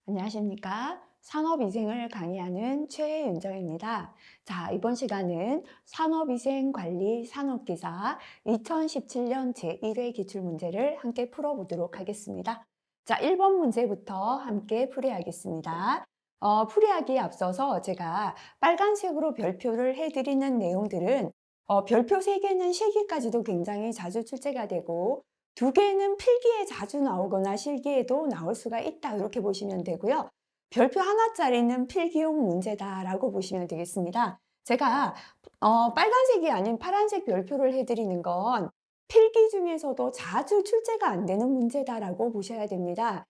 안녕하십니까. 산업위생을 강의하는 최윤정입니다. 자, 이번 시간은 산업위생관리 산업기사 2017년 제1회 기출문제를 함께 풀어보도록 하겠습니다. 자, 1번 문제부터 함께 풀이하겠습니다. 풀이하기에 앞서서 제가 빨간색으로 별표를 해드리는 내용들은 별표 3개는 실기까지도 굉장히 자주 출제가 되고 2개는 필기에 자주 나오거나 실기에도 나올 수가 있다 이렇게 보시면 되고요. 별표 하나짜리는 필기용 문제다라고 보시면 되겠습니다. 제가 빨간색이 아닌 파란색 별표를 해드리는 건 필기 중에서도 자주 출제가 안 되는 문제다라고 보셔야 됩니다.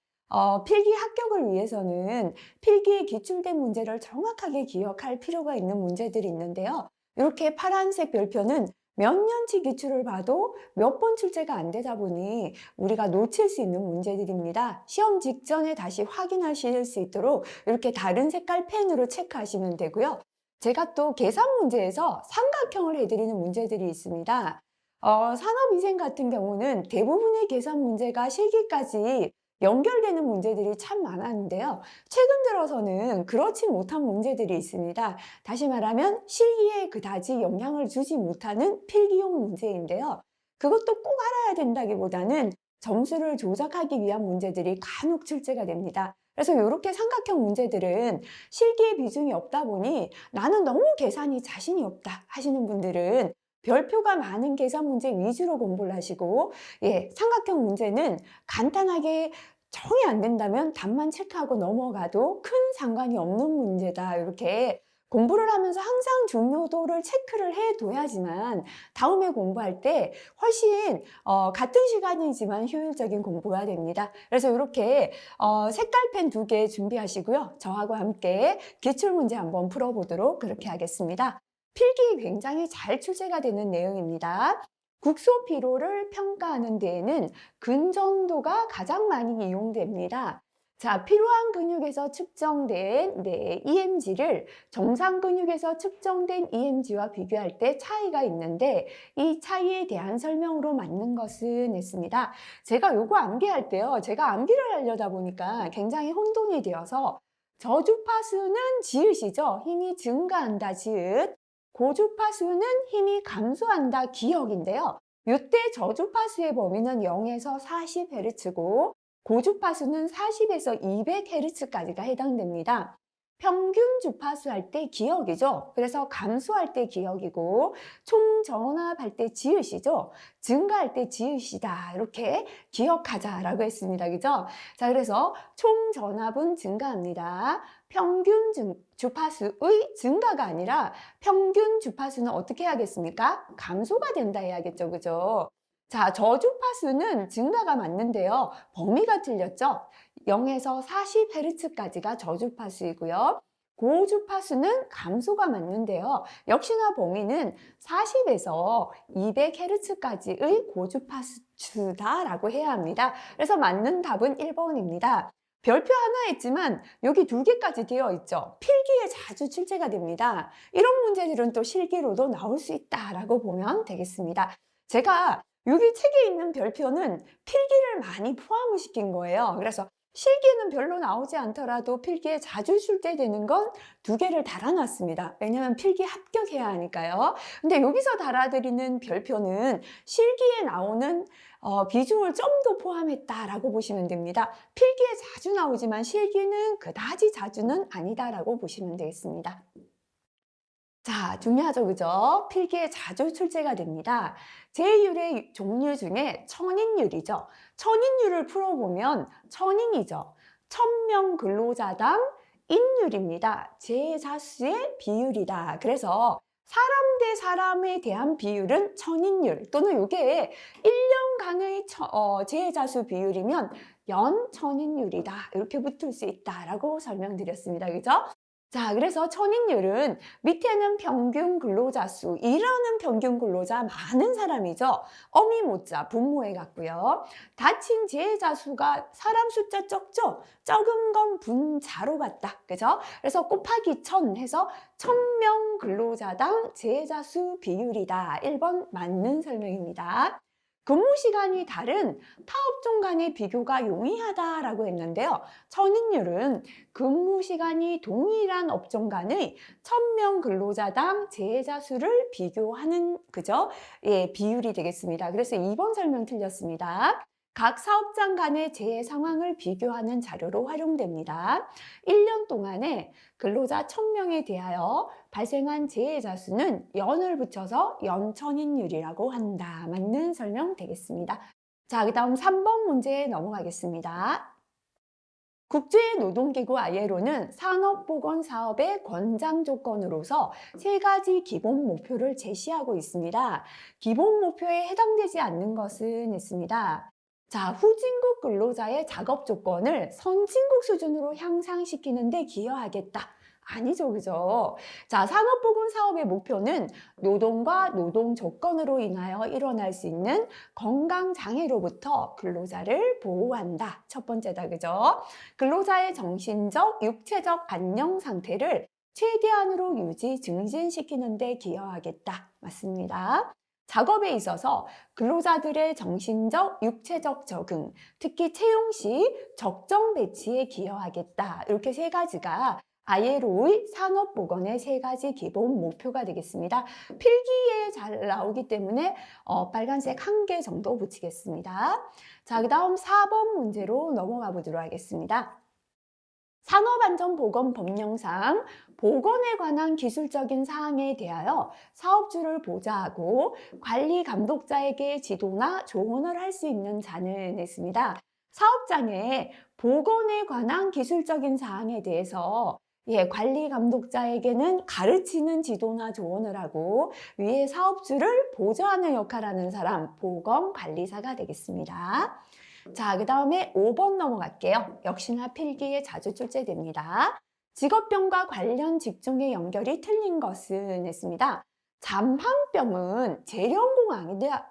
필기 합격을 위해서는 필기에 기출된 문제를 정확하게 기억할 필요가 있는 문제들이 있는데요. 이렇게 파란색 별표는 몇 년치 기출을 봐도 몇 번 출제가 안 되다 보니 우리가 놓칠 수 있는 문제들입니다. 시험 직전에 다시 확인하실 수 있도록 이렇게 다른 색깔 펜으로 체크하시면 되고요. 제가 또 계산 문제에서 삼각형을 해드리는 문제들이 있습니다. 산업위생 같은 경우는 대부분의 계산 문제가 실기까지 연결되는 문제들이 참 많았는데요. 최근 들어서는 그렇지 못한 문제들이 있습니다. 다시 말하면 실기에 그다지 영향을 주지 못하는 필기용 문제인데요. 그것도 꼭 알아야 된다기보다는 점수를 조작하기 위한 문제들이 간혹 출제가 됩니다. 그래서 이렇게 삼각형 문제들은 실기의 비중이 없다 보니 나는 너무 계산이 자신이 없다 하시는 분들은 별표가 많은 계산 문제 위주로 공부를 하시고, 삼각형 문제는 간단하게 정이 안 된다면 답만 체크하고 넘어가도 큰 상관이 없는 문제다. 이렇게 공부를 하면서 항상 중요도를 체크를 해둬야지만 다음에 공부할 때 훨씬 같은 시간이지만 효율적인 공부가 됩니다. 그래서 이렇게 색깔펜 2개 준비하시고요. 저하고 함께 기출문제 한번 풀어보도록 그렇게 하겠습니다. 필기 굉장히 잘 출제가 되는 내용입니다. 국소 피로를 평가하는 데에는 근정도가 가장 많이 이용됩니다. 자, 필요한 근육에서 측정된 EMG를 정상 근육에서 측정된 EMG와 비교할 때 차이가 있는데 이 차이에 대한 설명으로 맞는 것은 했습니다. 제가 요거 암기할 때요. 제가 암기를 하려다 보니까 굉장히 혼돈이 되어서 저주파수는 지읒이죠. 힘이 증가한다 지읒. 고주파수는 힘이 감소한다 기역인데요. 이때 저주파수의 범위는 0에서 40Hz고 고주파수는 40에서 200Hz까지가 해당됩니다. 평균 주파수 할 때 기역이죠. 그래서 감소할 때 기역이고 총전압할 때 지읒이죠. 증가할 때 지읒이다. 이렇게 기억하자라고 했습니다. 그죠? 자, 그래서 총전압은 증가합니다. 평균 주파수의 증가가 아니라 평균 주파수는 어떻게 해야겠습니까? 감소가 된다 해야겠죠. 그죠? 자, 저주파수는 증가가 맞는데요. 범위가 틀렸죠? 0에서 40Hz까지가 저주파수이고요. 고주파수는 감소가 맞는데요. 역시나 범위는 40에서 200Hz까지의 고주파수다라고 해야 합니다. 그래서 맞는 답은 1번입니다. 별표 하나 있지만 여기 2개까지 되어 있죠. 필기에 자주 출제가 됩니다. 이런 문제들은 또 실기로도 나올 수 있다라고 보면 되겠습니다. 제가 여기 책에 있는 별표는 필기를 많이 포함을 시킨 거예요. 그래서 실기는 별로 나오지 않더라도 필기에 자주 출제되는 건 2개를 달아놨습니다. 왜냐하면 필기 합격해야 하니까요. 근데 여기서 달아드리는 별표는 실기에 나오는 비중을 좀 더 포함했다라고 보시면 됩니다. 필기에 자주 나오지만 실기는 그다지 자주는 아니다라고 보시면 되겠습니다. 자, 중요하죠, 그죠? 필기에 자주 출제가 됩니다. 제율의 종류 중에 천인율이죠. 천인율을 풀어보면 천인이죠. 1000명 근로자당 인율입니다. 제자수의 비율이다. 그래서 사람 대 사람에 대한 비율은 천인율 또는 이게 1년간의 제자수 비율이면 연천인율이다. 이렇게 붙을 수 있다라고 설명드렸습니다. 그죠? 자, 그래서 천인율은 밑에는 평균 근로자 수, 일하는 평균 근로자 많은 사람이죠. 어미 못자, 분모에 같고요. 다친 재해자 수가 사람 숫자 적죠? 적은 건 분자로 같다. 그죠? 그래서 곱하기 1000 해서 1000명 근로자당 재해자 수 비율이다. 1번 맞는 설명입니다. 근무 시간이 다른 타업종 간의 비교가 용이하다라고 했는데요. 천인율은 근무 시간이 동일한 업종 간의 1000명 근로자당 재해자 수를 비교하는 비율이 되겠습니다. 그래서 2번 설명 틀렸습니다. 각 사업장 간의 재해 상황을 비교하는 자료로 활용됩니다. 1년 동안에 근로자 1000명에 대하여 발생한 재해자 수는 연을 붙여서 연천인율이라고 한다. 맞는 설명 되겠습니다. 자, 그 다음 3번 문제에 넘어가겠습니다. 국제노동기구 ILO는 산업보건사업의 권장 조건으로서 3가지 기본 목표를 제시하고 있습니다. 기본 목표에 해당되지 않는 것은 있습니다. 자, 후진국 근로자의 작업 조건을 선진국 수준으로 향상시키는 데 기여하겠다. 아니죠, 그죠? 자, 산업보건사업의 목표는 노동과 노동 조건으로 인하여 일어날 수 있는 건강장애로부터 근로자를 보호한다. 첫 번째다, 그죠? 근로자의 정신적, 육체적 안녕 상태를 최대한으로 유지, 증진시키는 데 기여하겠다. 맞습니다. 작업에 있어서 근로자들의 정신적, 육체적 적응, 특히 채용 시 적정 배치에 기여하겠다. 이렇게 3가지가 ILO의 산업보건의 3가지 기본 목표가 되겠습니다. 필기에 잘 나오기 때문에 빨간색 1개 정도 붙이겠습니다. 자, 그 다음 4번 문제로 넘어가 보도록 하겠습니다. 산업안전보건법령상 보건에 관한 기술적인 사항에 대하여 사업주를 보좌하고 관리 감독자에게 지도나 조언을 할 수 있는 자는 있습니다. 사업장에 보건에 관한 기술적인 사항에 대해서 관리 감독자에게는 가르치는 지도나 조언을 하고 위에 사업주를 보좌하는 역할을 하는 사람, 보건관리사가 되겠습니다. 자, 그 다음에 5번 넘어갈게요. 역시나 필기에 자주 출제됩니다. 직업병과 관련 직종의 연결이 틀린 것은 했습니다. 잠황병은 재련공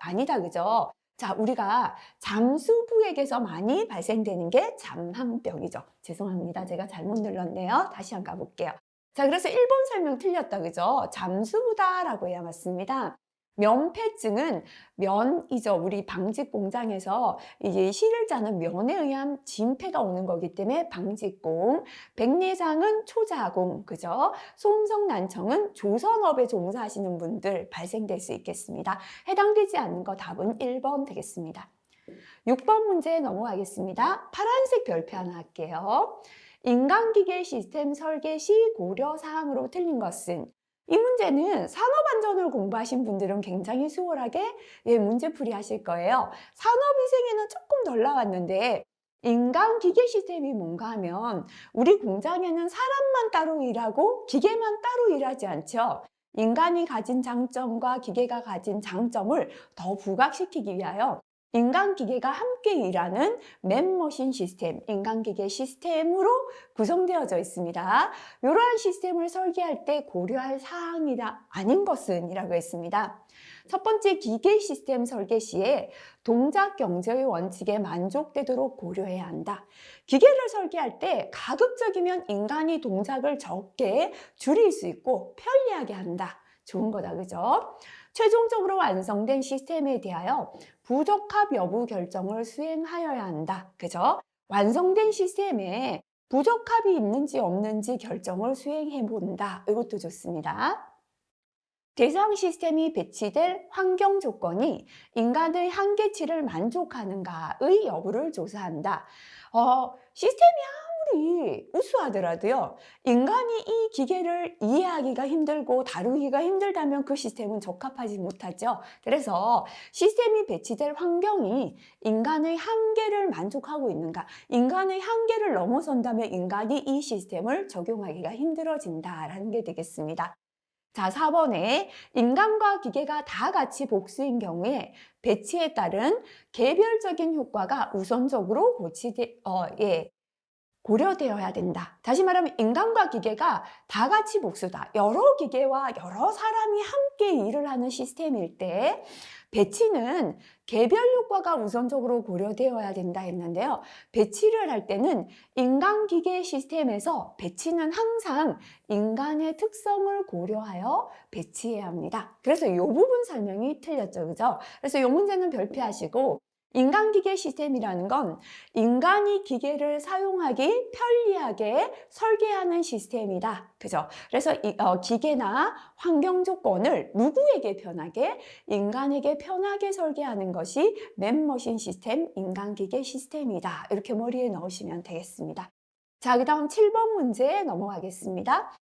아니다, 그죠? 자, 우리가 잠수부에게서 많이 발생되는 게 잠황병이죠. 죄송합니다. 제가 잘못 눌렀네요. 다시 한번 가볼게요. 자, 그래서 1번 설명 틀렸다, 그죠? 잠수부다라고 해야 맞습니다. 면폐증은 면이죠. 우리 방직 공장에서 이게 실을 짜는 면에 의한 진폐가 오는 거기 때문에 방직공. 백내장은 초자공, 그죠? 솜성난청은 조선업에 종사하시는 분들 발생될 수 있겠습니다. 해당되지 않는 거 답은 1번 되겠습니다. 6번 문제 넘어가겠습니다. 파란색 별표 하나 할게요. 인간기계 시스템 설계 시 고려사항으로 틀린 것은 이 문제는 산업안전을 공부하신 분들은 굉장히 수월하게 문제풀이 하실 거예요. 산업위생에는 조금 덜 나왔는데 인간기계 시스템이 뭔가 하면 우리 공장에는 사람만 따로 일하고 기계만 따로 일하지 않죠. 인간이 가진 장점과 기계가 가진 장점을 더 부각시키기 위하여 인간기계가 함께 일하는 맨머신 시스템, 인간기계 시스템으로 구성되어져 있습니다. 이러한 시스템을 설계할 때 고려할 사항이라 아닌 것은 이라고 했습니다. 첫 번째, 기계 시스템 설계 시에 동작 경제의 원칙에 만족되도록 고려해야 한다. 기계를 설계할 때 가급적이면 인간이 동작을 적게 줄일 수 있고 편리하게 한다. 좋은 거다, 그죠? 최종적으로 완성된 시스템에 대하여 부적합 여부 결정을 수행하여야 한다. 그죠? 완성된 시스템에 부적합이 있는지 없는지 결정을 수행해 본다. 이것도 좋습니다. 대상 시스템이 배치될 환경 조건이 인간의 한계치를 만족하는가의 여부를 조사한다. 시스템이 아무리 우수하더라도요, 인간이 이 기계를 이해하기가 힘들고 다루기가 힘들다면 그 시스템은 적합하지 못하죠. 그래서 시스템이 배치될 환경이 인간의 한계를 만족하고 있는가, 인간의 한계를 넘어선다면 인간이 이 시스템을 적용하기가 힘들어진다라는 게 되겠습니다. 자, 4번에 인간과 기계가 다 같이 복수인 경우에 배치에 따른 개별적인 효과가 우선적으로 고려되어야 된다. 다시 말하면 인간과 기계가 다 같이 복수다. 여러 기계와 여러 사람이 함께 일을 하는 시스템일 때 배치는 개별 효과가 우선적으로 고려되어야 된다 했는데요. 배치를 할 때는 인간-기계 시스템에서 배치는 항상 인간의 특성을 고려하여 배치해야 합니다. 그래서 이 부분 설명이 틀렸죠. 그죠? 그래서 이 문제는 별표하시고 인간-기계 시스템이라는 건 인간이 기계를 사용하기 편리하게 설계하는 시스템이다. 그죠? 그래서 기계나 환경 조건을 누구에게 편하게? 인간에게 편하게 설계하는 것이 맨머신 시스템, 인간-기계 시스템이다. 이렇게 머리에 넣으시면 되겠습니다. 자, 그 다음 7번 문제 넘어가겠습니다.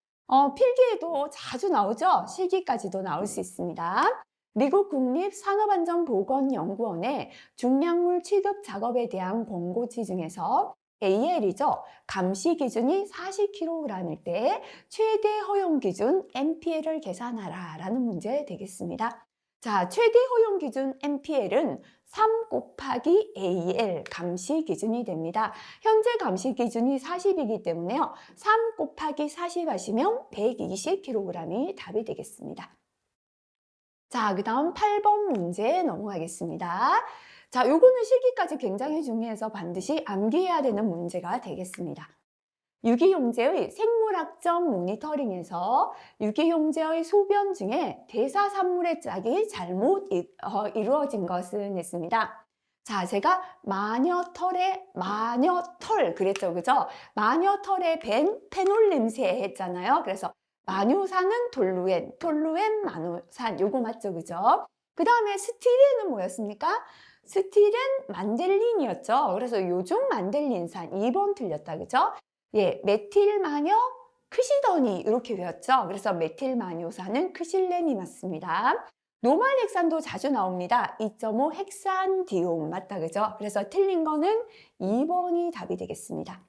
필기에도 자주 나오죠? 실기까지도 나올 수 있습니다. 미국 국립산업안전보건연구원의 중량물 취급 작업에 대한 권고지 중에서 AL이죠. 감시 기준이 40kg일 때 최대 허용 기준 MPL을 계산하라 라는 문제 되겠습니다. 자, 최대 허용 기준 MPL은 3 곱하기 AL 감시 기준이 됩니다. 현재 감시 기준이 40이기 때문에요. 3 곱하기 40 하시면 120kg이 답이 되겠습니다. 자, 그 다음 8번 문제 넘어가겠습니다. 자, 요거는 실기까지 굉장히 중요해서 반드시 암기해야 되는 문제가 되겠습니다. 유기용제의 생물학적 모니터링에서 유기용제의 소변 중에 대사산물의 짝이 잘못 이루어진 것은 있습니다. 자, 제가 마녀털 그랬죠, 그죠? 마녀털에 밴 페놀 냄새 했잖아요. 그래서 마뇨산은 톨루엔, 톨루엔 마뇨산, 요거 맞죠, 그죠? 그 다음에 스티렌은 뭐였습니까? 스티렌 만델린이었죠. 그래서 요중 만델린산 2번 틀렸다, 그죠? 예, 메틸마녀 크시더니 이렇게 외웠죠. 그래서 메틸마뇨산은 크실렌이 맞습니다. 노말핵산도 자주 나옵니다. 2.5 헥산디온 맞다, 그죠? 그래서 틀린 거는 2번이 답이 되겠습니다.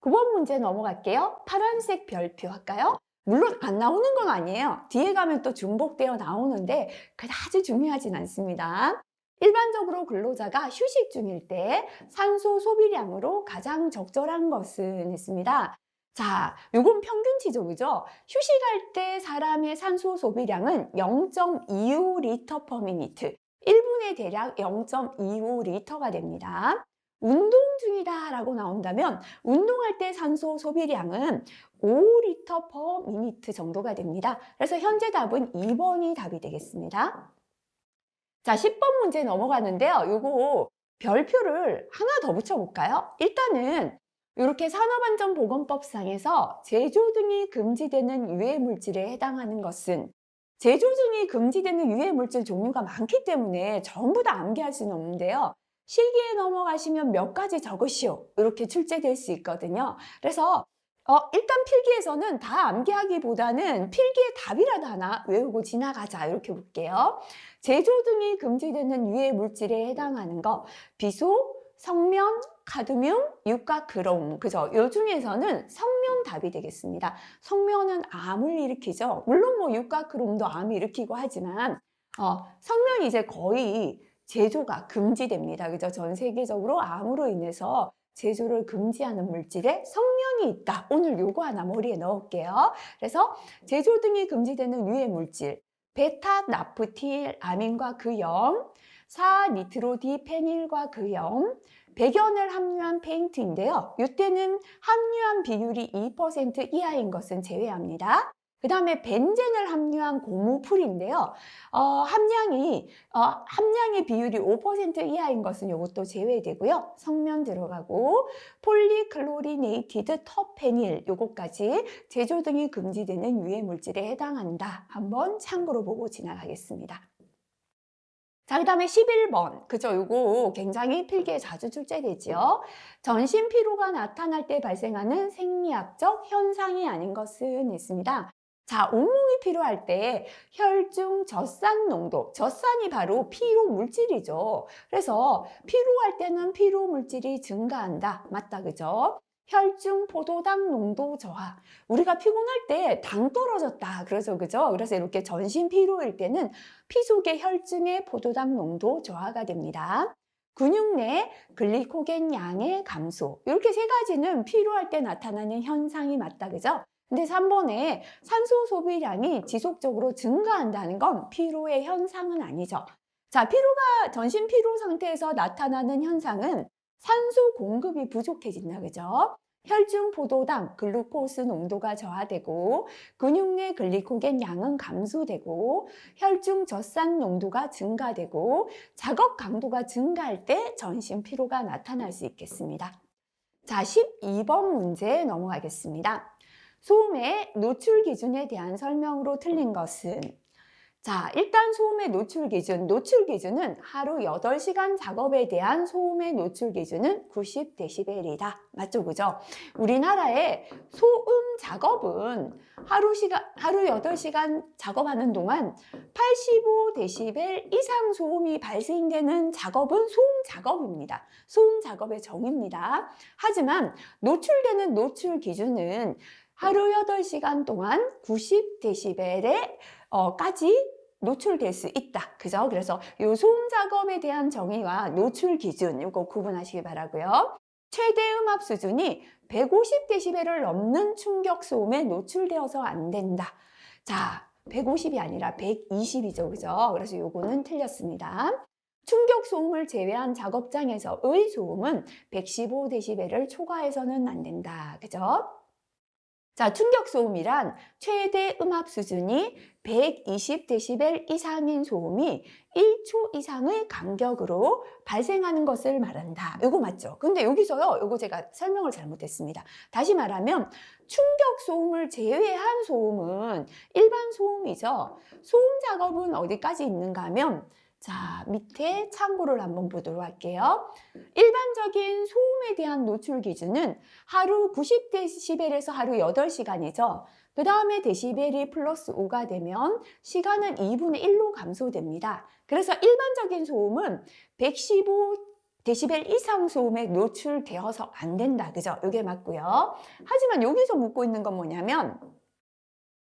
9번 문제 넘어갈게요. 파란색 별표 할까요? 물론 안 나오는 건 아니에요. 뒤에 가면 또 중복되어 나오는데 그다지 중요하진 않습니다. 일반적으로 근로자가 휴식 중일 때 산소 소비량으로 가장 적절한 것은 있습니다. 자, 요건 평균치죠, 그죠? 휴식할 때 사람의 산소 소비량은 0.25리터 per minute, 1분에 대략 0.25리터가 됩니다. 운동 중이다 라고 나온다면 운동할 때 산소 소비량은 5리터 per minute 정도가 됩니다. 그래서 현재 답은 2번이 답이 되겠습니다. 자, 10번 문제 넘어가는데요. 요거 별표를 하나 더 붙여볼까요? 일단은 이렇게 산업안전보건법상에서 제조 등이 금지되는 유해물질에 해당하는 것은 제조 등이 금지되는 유해물질 종류가 많기 때문에 전부 다 암기할 수는 없는데요. 실기에 넘어가시면 몇 가지 적으시오. 이렇게 출제될 수 있거든요. 그래서 일단 필기에서는 다 암기하기보다는 필기의 답이라도 하나 외우고 지나가자 이렇게 볼게요. 제조 등이 금지되는 유해 물질에 해당하는 거 비소, 성면, 카드뮴, 유가, 크롬 그죠? 요 중에서는 성면 답이 되겠습니다. 성면은 암을 일으키죠. 물론 뭐 유가, 크롬도 암을 일으키고 하지만 성면이 이제 거의 제조가 금지됩니다. 그죠? 전 세계적으로 암으로 인해서 제조를 금지하는 물질에 성면이 있다. 오늘 요거 하나 머리에 넣을게요. 그래서 제조 등이 금지되는 유해 물질 베타 나프틸 아민과 그염, 4니트로디페닐과 그염, 백연을 함유한 페인트인데요. 이때는 함유한 비율이 2% 이하인 것은 제외합니다. 그 다음에 벤젠을 함유한 고무풀인데요. 함량의 비율이 5% 이하인 것은 이것도 제외되고요. 성면 들어가고 폴리클로리네이티드 터페닐 요것까지 제조 등이 금지되는 유해 물질에 해당한다. 한번 참고로 보고 지나가겠습니다. 자, 그 다음에 11번. 그죠? 요거 굉장히 필기에 자주 출제되지요. 전신 피로가 나타날 때 발생하는 생리학적 현상이 아닌 것은 있습니다. 자, 온몸이 피로할 때 혈중 젖산 농도, 젖산이 바로 피로 물질이죠. 그래서 피로할 때는 피로 물질이 증가한다. 맞다, 그죠? 혈중 포도당 농도 저하. 우리가 피곤할 때 당 떨어졌다. 그러죠, 그죠? 그래서 이렇게 전신 피로일 때는 피 속의 혈중의 포도당 농도 저하가 됩니다. 근육 내 글리코겐 양의 감소. 이렇게 세 가지는 피로할 때 나타나는 현상이 맞다, 그죠? 근데 3번에 산소 소비량이 지속적으로 증가한다는 건 피로의 현상은 아니죠. 자, 전신 피로 상태에서 나타나는 현상은 산소 공급이 부족해진다, 그죠? 혈중 포도당, 글루코스 농도가 저하되고 근육 내 글리코겐 양은 감소되고 혈중 젖산 농도가 증가되고 작업 강도가 증가할 때 전신 피로가 나타날 수 있겠습니다. 자, 12번 문제 넘어가겠습니다. 소음의 노출 기준에 대한 설명으로 틀린 것은 자, 일단 소음의 노출 기준은 하루 8시간 작업에 대한 소음의 노출 기준은 90dB이다. 맞죠? 그죠? 우리나라의 소음 작업은 하루 8시간 작업하는 동안 85dB 이상 소음이 발생되는 작업은 소음 작업입니다. 소음 작업의 정의입니다. 하지만 노출되는 노출 기준은 하루 8시간 동안 90dB에 까지 노출될 수 있다. 그죠? 그래서 요 소음 작업에 대한 정의와 노출 기준 이거 구분하시기 바라고요. 최대 음압 수준이 150dB를 넘는 충격 소음에 노출되어서 안 된다. 자, 150이 아니라 120이죠. 그죠? 그래서 요거는 틀렸습니다. 충격 소음을 제외한 작업장에서의 소음은 115dB를 초과해서는 안 된다. 그죠? 자, 충격 소음이란 최대 음압 수준이 120dB 이상인 소음이 1초 이상의 간격으로 발생하는 것을 말한다. 이거 맞죠? 근데 여기서요, 이거 제가 설명을 잘못했습니다. 다시 말하면 충격 소음을 제외한 소음은 일반 소음이죠. 소음 작업은 어디까지 있는가 하면 자, 밑에 참고를 한번 보도록 할게요. 일반적인 소음에 대한 노출 기준은 하루 90dB에서 하루 8시간이죠. 그 다음에 데시벨이 플러스 5가 되면 시간은 2분의 1로 감소됩니다. 그래서 일반적인 소음은 115dB 이상 소음에 노출되어서 안 된다. 그죠? 이게 맞고요. 하지만 여기서 묻고 있는 건 뭐냐면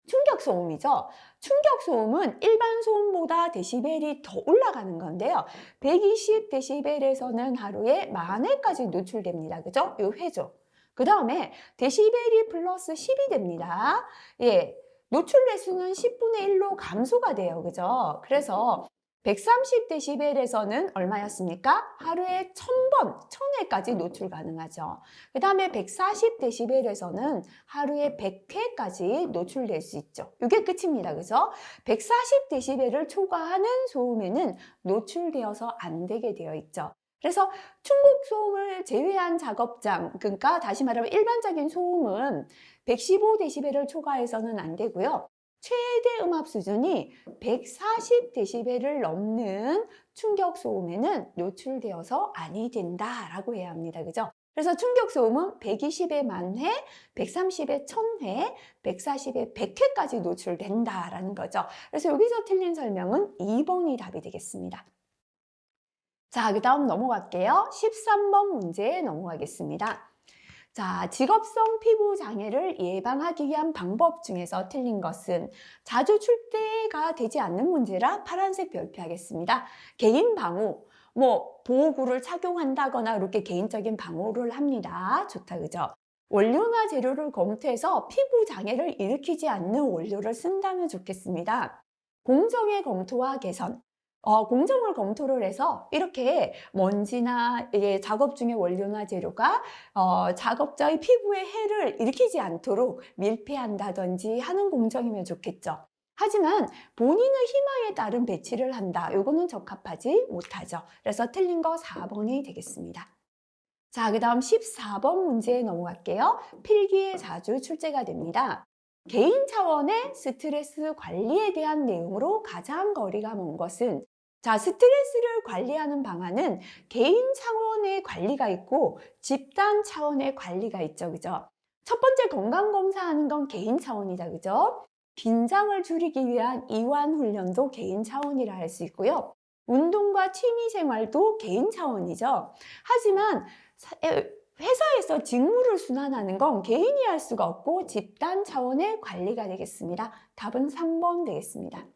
충격 소음이죠. 충격 소음은 일반 소음보다 데시벨이 더 올라가는 건데요. 120dB에서는 하루에 10,000회까지 노출됩니다. 그죠? 요 회죠. 그 다음에 데시벨이 플러스 10이 됩니다. 예. 노출 대수는 10분의 1로 감소가 돼요. 그죠? 그래서 130dB에서는 얼마였습니까? 하루에 1000번, 1000회까지 노출 가능하죠. 그 다음에 140dB에서는 하루에 100회까지 노출될 수 있죠. 이게 끝입니다. 그죠? 140dB를 초과하는 소음에는 노출되어서 안 되게 되어 있죠. 그래서 충격 소음을 제외한 작업장, 그러니까 다시 말하면 일반적인 소음은 115dB를 초과해서는 안 되고요. 최대 음압 수준이 140dB를 넘는 충격 소음에는 노출되어서 아니 된다라고 해야 합니다. 그죠? 그래서 충격 소음은 120에 10,000회, 130에 1000회, 140에 100회까지 노출된다라는 거죠. 그래서 여기서 틀린 설명은 2번이 답이 되겠습니다. 자, 그 다음 넘어갈게요. 13번 문제 넘어가겠습니다. 자, 직업성 피부 장애를 예방하기 위한 방법 중에서 틀린 것은 자주 출제가 되지 않는 문제라 파란색 별표하겠습니다. 개인 방호, 보호구를 착용한다거나 이렇게 개인적인 방호를 합니다. 좋다, 그죠? 원료나 재료를 검토해서 피부 장애를 일으키지 않는 원료를 쓴다면 좋겠습니다. 공정의 검토와 개선. 공정을 검토를 해서 이렇게 먼지나 작업 중의 원료나 재료가 작업자의 피부에 해를 일으키지 않도록 밀폐한다든지 하는 공정이면 좋겠죠. 하지만 본인의 희망에 따른 배치를 한다. 이거는 적합하지 못하죠. 그래서 틀린 거 4번이 되겠습니다. 자, 그 다음 14번 문제에 넘어갈게요. 필기에 자주 출제가 됩니다. 개인 차원의 스트레스 관리에 대한 내용으로 가장 거리가 먼 것은 자, 스트레스를 관리하는 방안은 개인 차원의 관리가 있고 집단 차원의 관리가 있죠. 그죠? 첫 번째 건강검사하는 건 개인 차원이다. 그죠? 긴장을 줄이기 위한 이완 훈련도 개인 차원이라 할 수 있고요. 운동과 취미 생활도 개인 차원이죠. 하지만 회사에서 직무를 순환하는 건 개인이 할 수가 없고 집단 차원의 관리가 되겠습니다. 답은 3번 되겠습니다.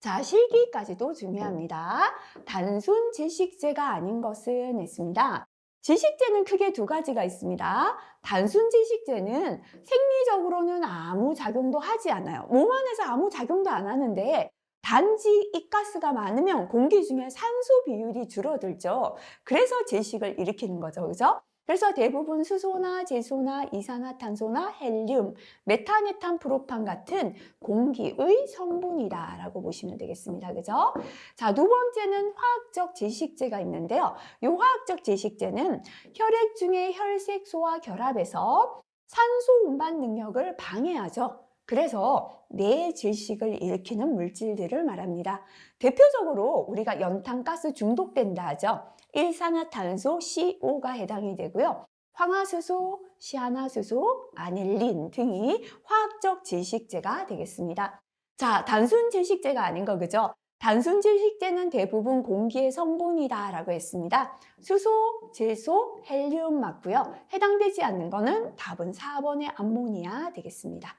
자, 실기까지도 중요합니다. 단순 질식제가 아닌 것은 있습니다. 질식제는 크게 두 가지가 있습니다. 단순 질식제는 생리적으로는 아무 작용도 하지 않아요. 몸 안에서 아무 작용도 안 하는데 단지 이가스가 많으면 공기 중에 산소 비율이 줄어들죠. 그래서 질식을 일으키는 거죠. 그죠? 그래서 대부분 수소나 질소나 이산화탄소나 헬륨, 메탄에탄, 프로판 같은 공기의 성분이다라고 보시면 되겠습니다. 그죠? 자, 두 번째는 화학적 질식제가 있는데요. 이 화학적 질식제는 혈액 중에 혈색소와 결합해서 산소 운반 능력을 방해하죠. 그래서 뇌질식을 일으키는 물질들을 말합니다. 대표적으로 우리가 연탄가스 중독된다 하죠. 일산화탄소 CO가 해당이 되고요. 황화수소, 시아나수소, 아닐린 등이 화학적 질식제가 되겠습니다. 자, 단순 질식제가 아닌 거 그죠? 단순 질식제는 대부분 공기의 성분이다라고 했습니다. 수소, 질소, 헬륨 맞고요. 해당되지 않는 거는 답은 4번의 암모니아 되겠습니다.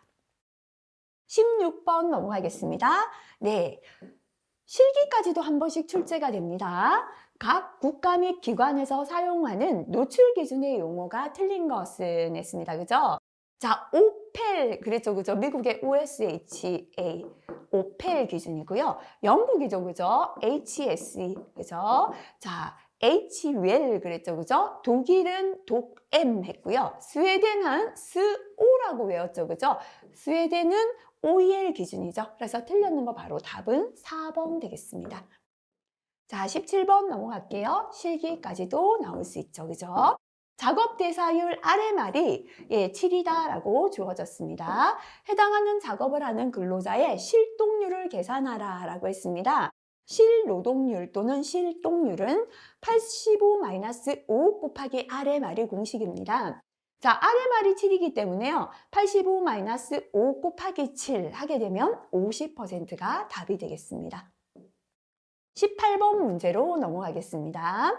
16번 넘어가겠습니다. 네, 실기까지도 한 번씩 출제가 됩니다. 각 국가 및 기관에서 사용하는 노출 기준의 용어가 틀린 것은 했습니다. 그죠? 자, 오펠 그랬죠. 그죠? 미국의 OSHA 오펠 기준이고요. 영국이죠. 그죠? HSE 그죠? 자, H웰 그랬죠. 그죠? 독일은 독M 했고요. 스웨덴은 SO라고 외웠죠. 그죠? 스웨덴은 OEL 기준이죠. 그래서 틀렸는 거 바로 답은 4번 되겠습니다. 자, 17번 넘어갈게요. 실기까지도 나올 수 있죠. 그죠? 작업 대사율 아래말이 7이다라고 주어졌습니다. 해당하는 작업을 하는 근로자의 실동률을 계산하라 라고 했습니다. 실노동률 또는 실동률은 85-5 곱하기 아래말이 공식입니다. 자, 아래말이 7이기 때문에요. 85-5 곱하기 7 하게 되면 50%가 답이 되겠습니다. 18번 문제로 넘어가겠습니다.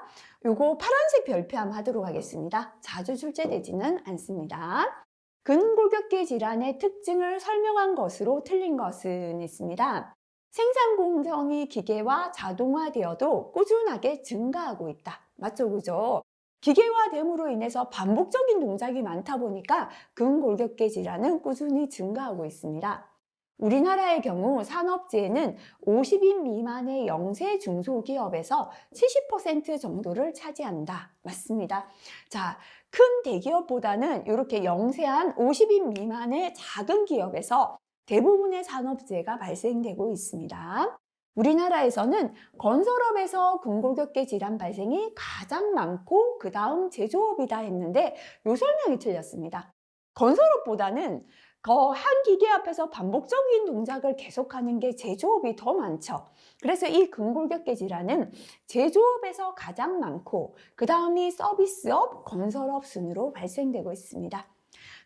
요거 파란색 별표 한번 하도록 하겠습니다. 자주 출제되지는 않습니다. 근골격계 질환의 특징을 설명한 것으로 틀린 것은 있습니다. 생산 공정이 기계화 자동화되어도 꾸준하게 증가하고 있다. 맞죠? 그죠? 기계화됨으로 인해서 반복적인 동작이 많다 보니까 근골격계 질환은 꾸준히 증가하고 있습니다. 우리나라의 경우 산업재해는 50인 미만의 영세 중소기업에서 70% 정도를 차지한다. 맞습니다. 자, 큰 대기업보다는 이렇게 영세한 50인 미만의 작은 기업에서 대부분의 산업재해가 발생되고 있습니다. 우리나라에서는 건설업에서 근골격계 질환 발생이 가장 많고 그 다음 제조업이다 했는데 이 설명이 틀렸습니다. 건설업보다는 한 기계 앞에서 반복적인 동작을 계속하는 게 제조업이 더 많죠. 그래서 이 근골격계 질환은 제조업에서 가장 많고 그 다음이 서비스업, 건설업 순으로 발생되고 있습니다.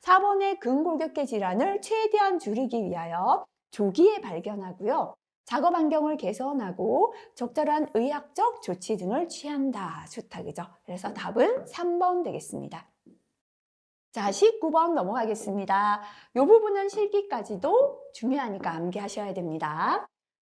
4번의 근골격계 질환을 최대한 줄이기 위하여 조기에 발견하고요. 작업 환경을 개선하고 적절한 의학적 조치 등을 취한다. 좋다, 그죠? 그래서 답은 3번 되겠습니다. 자, 19번 넘어가겠습니다. 이 부분은 실기까지도 중요하니까 암기하셔야 됩니다.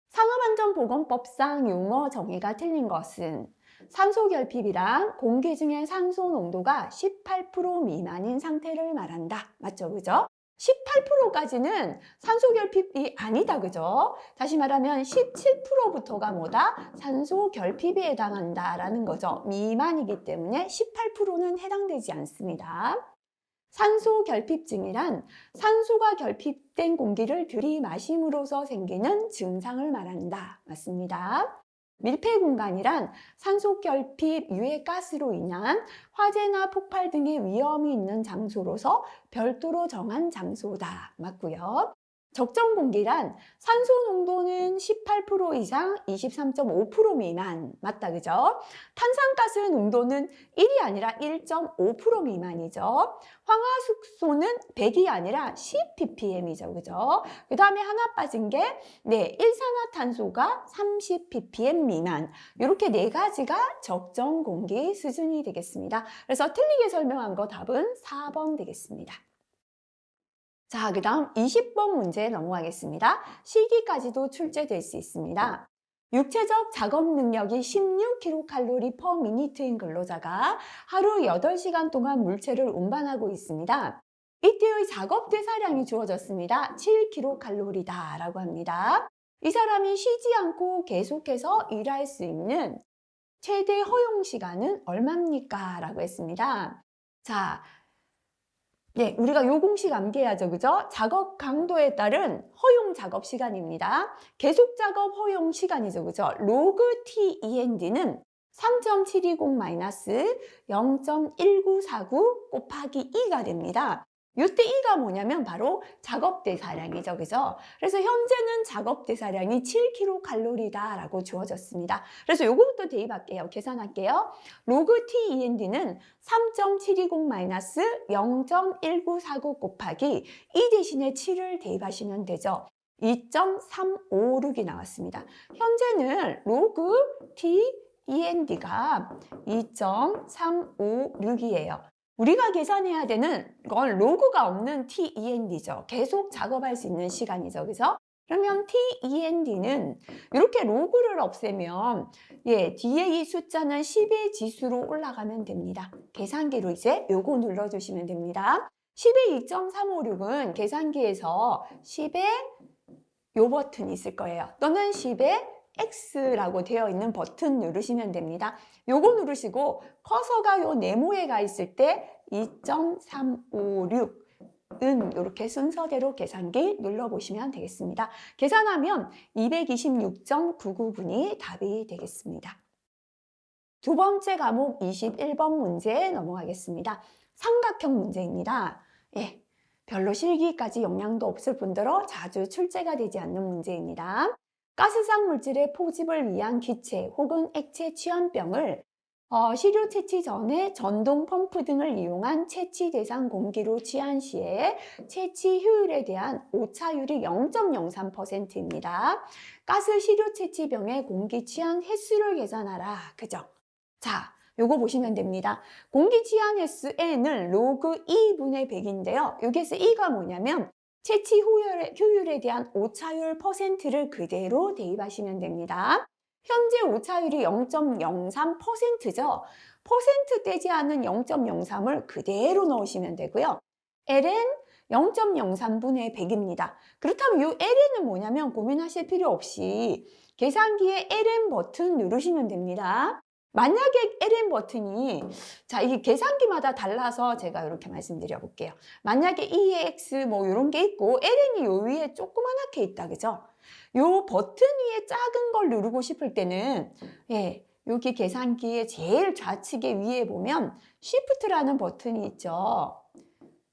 산업안전보건법상 용어 정의가 틀린 것은 산소 결핍이랑 공기 중의 산소 농도가 18% 미만인 상태를 말한다. 맞죠? 그죠? 18%까지는 산소 결핍이 아니다. 그죠? 다시 말하면 17%부터가 뭐다? 산소 결핍에 해당한다라는 거죠. 미만이기 때문에 18%는 해당되지 않습니다. 산소 결핍증이란 산소가 결핍된 공기를 들이마심으로써 생기는 증상을 말한다. 맞습니다. 밀폐 공간이란 산소 결핍 유해가스로 인한 화재나 폭발 등의 위험이 있는 장소로서 별도로 정한 장소다. 맞고요. 적정 공기란 산소 농도는 18% 이상 23.5% 미만. 맞다, 그죠? 탄산가스 농도는 1이 아니라 1.5% 미만이죠. 황화수소는 100이 아니라 10ppm이죠. 그죠? 그 다음에 하나 빠진 게 일산화탄소가 30ppm 미만. 이렇게 네 가지가 적정 공기 수준이 되겠습니다. 그래서 틀리게 설명한 거 답은 4번 되겠습니다. 자, 그 다음 20번 문제 넘어가겠습니다. 실기까지도 출제될 수 있습니다. 육체적 작업 능력이 16kcal per minute인 근로자가 하루 8시간 동안 물체를 운반하고 있습니다. 이때의 작업 대사량이 주어졌습니다. 7kcal다 라고 합니다. 이 사람이 쉬지 않고 계속해서 일할 수 있는 최대 허용 시간은 얼마입니까? 라고 했습니다. 자, 예, 우리가 요 공식 암기해야죠. 그죠? 작업 강도에 따른 허용 작업 시간입니다. 계속 작업 허용 시간이죠. 그죠? 로그 TEND는 3.720 0.1949 곱하기 2가 됩니다. 요때 2가 뭐냐면 바로 작업 대사량이죠. 그죠? 그래서 현재는 작업 대사량이 7kcal다라고 주어졌습니다. 그래서 요거부터 대입할게요. 계산할게요. 로그 TEND는 3.720 0.1949 곱하기 2 대신에 7을 대입하시면 되죠. 2.356이 나왔습니다. 현재는 로그 TEND가 2.356이에요. 우리가 계산해야 되는 건 로그가 없는 TEND죠. 계속 작업할 수 있는 시간이죠. 그죠? 그러면 TEND는 이렇게 로그를 없애면 뒤에 이 숫자는 10의 지수로 올라가면 됩니다. 계산기로 이제 요거 눌러주시면 됩니다. 10의 2.356은 계산기에서 10의 요 버튼이 있을 거예요. 또는 10의 X라고 되어 있는 버튼 누르시면 됩니다. 요거 누르시고 커서가 요 네모에 가 있을 때 2.356 이렇게 순서대로 계산기 눌러보시면 되겠습니다. 계산하면 226.99분이 답이 되겠습니다. 두 번째 과목 21번 문제 넘어가겠습니다. 삼각형 문제입니다. 예, 별로 실기까지 영향도 없을 뿐더러 자주 출제가 되지 않는 문제입니다. 가스상 물질의 포집을 위한 기체 혹은 액체 취한병을 시료 채취 전에 전동 펌프 등을 이용한 채취 대상 공기로 취한 시에 채취 효율에 대한 오차율이 0.03%입니다. 가스 시료 채취병의 공기 취한 횟수를 계산하라. 그죠? 자, 요거 보시면 됩니다. 공기 취한 횟수 N은 로그 2분의 100인데요. 여기에서 2가 뭐냐면 채취 효율에 대한 오차율 %를 그대로 대입하시면 됩니다. 현재 오차율이 0.03%죠. 퍼센트 떼지 않은 0.03을 그대로 넣으시면 되고요. L은 0.03분의 100입니다. 그렇다면 이 Ln은 뭐냐면 고민하실 필요 없이 계산기에 LN 버튼 누르시면 됩니다. 만약에 LN 버튼이 이게 계산기마다 달라서 제가 이렇게 말씀드려 볼게요. 만약에 EX 뭐 이런 게 있고 LN이 요 위에 조그만하게 있다. 그죠? 요 버튼 위에 작은 걸 누르고 싶을 때는 여기 계산기의 제일 좌측에 위에 보면 Shift라는 버튼이 있죠.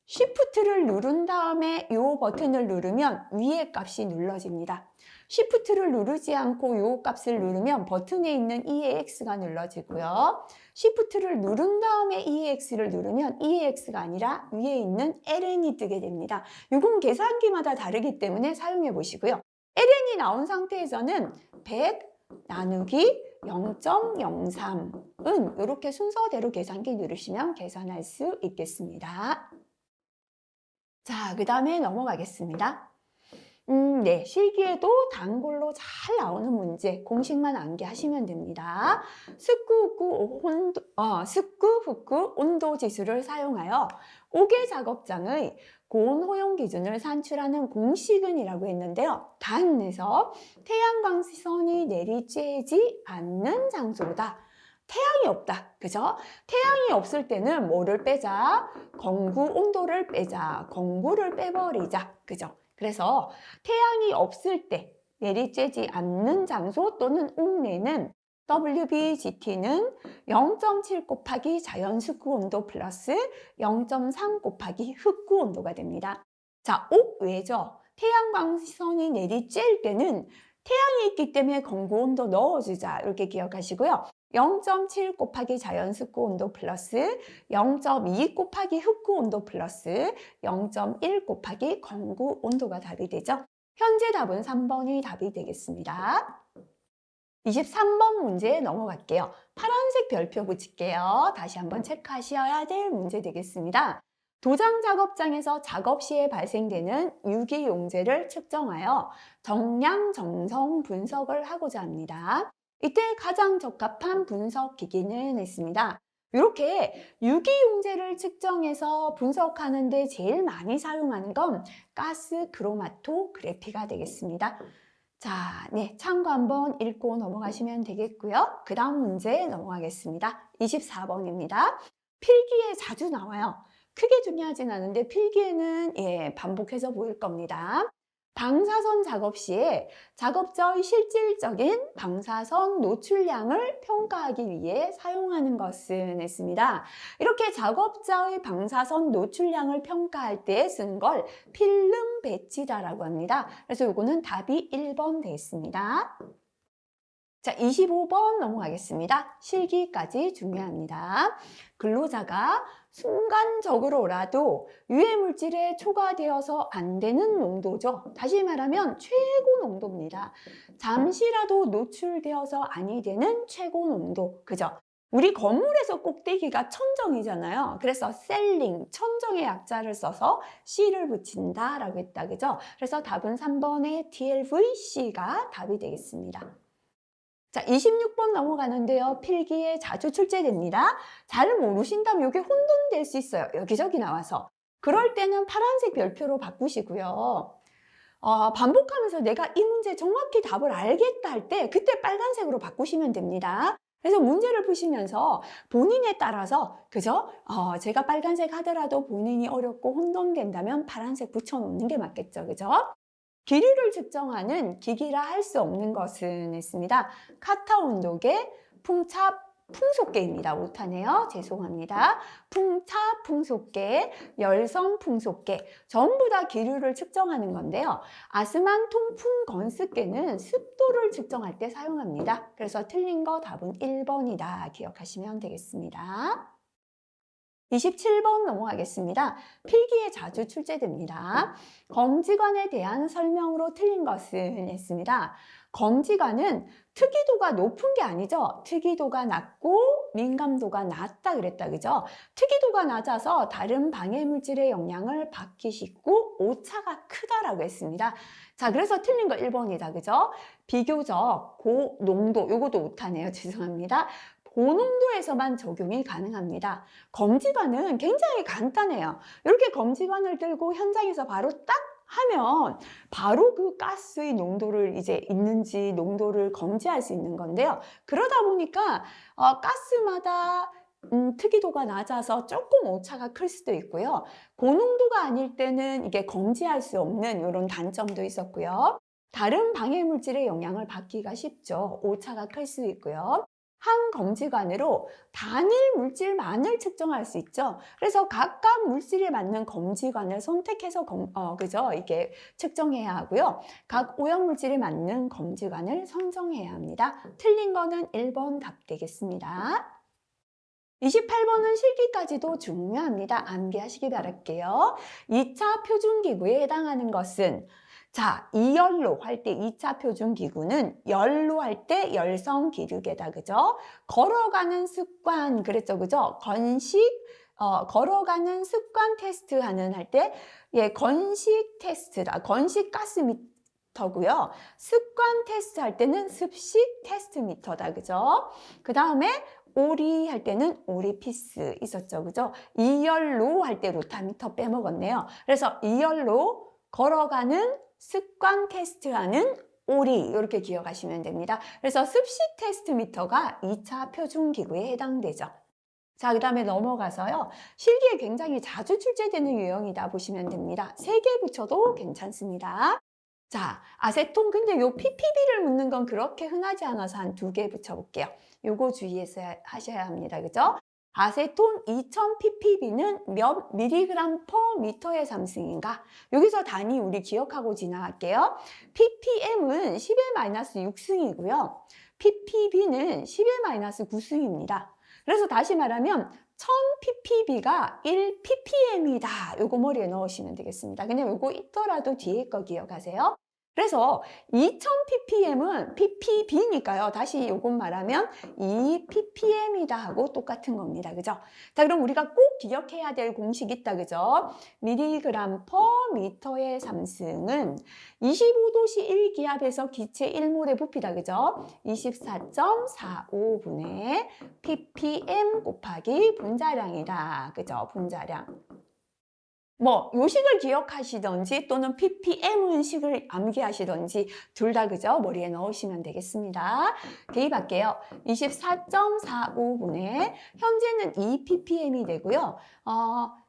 Shift를 누른 다음에 이 버튼을 누르면 위에 값이 눌러집니다. Shift를 누르지 않고 이 값을 누르면 버튼에 있는 EAX가 눌러지고요. Shift를 누른 다음에 EAX를 누르면 EAX가 아니라 위에 있는 LN이 뜨게 됩니다. 이건 계산기마다 다르기 때문에 사용해 보시고요. LN이 나온 상태에서는 100 나누기 0.03은 이렇게 순서대로 계산기 누르시면 계산할 수 있겠습니다. 자, 그 다음에 넘어가겠습니다. 네, 실기에도 단골로 잘 나오는 문제, 공식만 암기하시면 됩니다. 스쿠, 후쿠 온도 지수를 사용하여 옥외 작업장의 고온 허용 기준을 산출하는 공식은이라고 했는데요. 단에서 태양광 시선이 내리쬐지 않는 장소다. 태양이 없다. 그죠? 태양이 없을 때는 뭐를 빼자? 건구 온도를 빼자. 건구를 빼버리자. 그죠? 그래서 태양이 없을 때 내리쬐지 않는 장소 또는 옥내는 WBGT는 0.7 곱하기 자연 습구 온도 플러스 0.3 곱하기 흑구 온도가 됩니다. 자, 옥외죠. 태양광 시선이 내리쬐을 때는 태양이 있기 때문에 건구 온도 넣어주자. 이렇게 기억하시고요. 0.7 곱하기 자연 습구 온도 플러스 0.2 곱하기 흑구 온도 플러스 0.1 곱하기 건구 온도가 답이 되죠. 현재 답은 3번이 답이 되겠습니다. 23번 문제 넘어갈게요. 파란색 별표 붙일게요. 다시 한번 체크하셔야 될 문제 되겠습니다. 도장 작업장에서 작업 시에 발생되는 유기용재를 측정하여 정량 정성 분석을 하고자 합니다. 이때 가장 적합한 분석 기기는 있습니다. 이렇게 유기용재를 측정해서 분석하는 데 제일 많이 사용하는 건 가스 크로마토그래피가 되겠습니다. 자, 네, 참고 한번 읽고 넘어가시면 되겠고요. 그 다음 문제 넘어가겠습니다. 24번입니다. 필기에 자주 나와요. 크게 중요하진 않은데 필기에는 반복해서 보일 겁니다. 방사선 작업 시에 작업자의 실질적인 방사선 노출량을 평가하기 위해 사용하는 것은 했습니다. 이렇게 작업자의 방사선 노출량을 평가할 때 쓰는 걸 필름 배치다라고 합니다. 그래서 이거는 답이 1번 되겠습니다. 자, 25번 넘어가겠습니다. 실기까지 중요합니다. 근로자가 순간적으로라도 유해물질에 초과되어서 안 되는 농도죠. 다시 말하면 최고 농도입니다. 잠시라도 노출되어서 아니 되는 최고 농도. 그죠? 우리 건물에서 꼭대기가 천정이잖아요. 그래서 셀링, 천정의 약자를 써서 C를 붙인다라고 했다. 그죠? 그래서 답은 3번의 TLVC가 답이 되겠습니다. 자, 26번 넘어가는데요. 필기에 자주 출제됩니다. 잘 모르신다면 이게 혼돈될 수 있어요. 여기저기 나와서. 그럴 때는 파란색 별표로 바꾸시고요. 반복하면서 내가 이 문제 정확히 답을 알겠다 할 때 그때 빨간색으로 바꾸시면 됩니다. 그래서 문제를 푸시면서 본인에 따라서 그죠? 제가 빨간색 하더라도 본인이 어렵고 혼돈된다면 파란색 붙여놓는 게 맞겠죠. 그죠? 기류를 측정하는 기기라 할 수 없는 것은 했습니다. 카타 온도계, 풍속계입니다. 못하네요. 죄송합니다. 풍속계, 열성 풍속계 전부 다 기류를 측정하는 건데요. 아스만 통풍 건습계는 습도를 측정할 때 사용합니다. 그래서 틀린 거 답은 1번이다. 기억하시면 되겠습니다. 27번 넘어가겠습니다. 필기에 자주 출제됩니다. 검지관에 대한 설명으로 틀린 것은 했습니다. 검지관은 특이도가 높은 게 아니죠. 특이도가 낮고 민감도가 낮다 그랬다. 그죠? 특이도가 낮아서 다른 방해물질의 영향을 받기 쉽고 오차가 크다라고 했습니다. 자, 그래서 틀린 거 1번이다. 그죠? 비교적 고농도, 요것도 오타네요. 죄송합니다. 고농도에서만 적용이 가능합니다. 검지관은 굉장히 간단해요. 이렇게 검지관을 들고 현장에서 바로 딱 하면 바로 그 가스의 농도를 이제 있는지 농도를 검지할 수 있는 건데요. 그러다 보니까 가스마다 특이도가 낮아서 조금 오차가 클 수도 있고요. 고농도가 아닐 때는 이게 검지할 수 없는 이런 단점도 있었고요. 다른 방해물질의 영향을 받기가 쉽죠. 오차가 클 수 있고요. 한 검지관으로 단일 물질만을 측정할 수 있죠. 그래서 각각 물질에 맞는 검지관을 선택해서 그죠? 이게 측정해야 하고요. 각 오염물질에 맞는 검지관을 선정해야 합니다. 틀린 거는 1번 답 되겠습니다. 28번은 실기까지도 중요합니다. 암기하시기 바랄게요. 2차 표준기구에 해당하는 것은 자, 이열로 할 때 2차 표준기구는 열로 할 때 열성 기류계다. 그죠? 걸어가는 습관 그랬죠. 그죠? 걸어가는 습관 테스트 하는 할 때 건식 테스트다. 건식 가스미터고요. 습관 테스트 할 때는 습식 테스트 미터다. 그죠? 그 다음에 오리 할 때는 오리피스 있었죠. 그죠? 이열로 할 때 로타미터 빼먹었네요. 그래서 이열로 걸어가는 습관 테스트하는 오리 이렇게 기억하시면 됩니다. 그래서 습식 테스트 미터가 2차 표준기구에 해당되죠. 자, 그 다음에 넘어가서요. 실기에 굉장히 자주 출제되는 유형이다 보시면 됩니다. 3개 붙여도 괜찮습니다. 자, 아세톤 근데 요 ppb를 묻는 건 그렇게 흔하지 않아서 한 2개 붙여볼게요. 요거 주의해서 하셔야 합니다. 그죠? 아세톤 2000ppb는 몇 미리그램 퍼 미터의 삼승인가? 여기서 단위 우리 기억하고 지나갈게요. ppm은 10의 -6승이고요. ppb는 10의 -9승입니다. 그래서 다시 말하면 1000ppb가 1ppm이다. 요거 머리에 넣으시면 되겠습니다. 그냥 요거 있더라도 뒤에 거 기억하세요. 그래서 2000ppm은 ppb니까요. 다시 요것 말하면 2ppm이다 하고 똑같은 겁니다. 그죠? 자, 그럼 우리가 꼭 기억해야 될 공식이 있다. 그죠? 미리그램 퍼 미터의 삼승은 25도씨 1기압에서 기체 1몰에 부피다. 그죠? 24.45분의 ppm 곱하기 분자량이다. 그죠? 분자량. 뭐 요식을 기억하시던지 또는 ppm 은식을 암기하시던지 둘 다 그죠? 머리에 넣으시면 되겠습니다. 대입할게요. 24.45분에 현재는 2ppm이 되고요.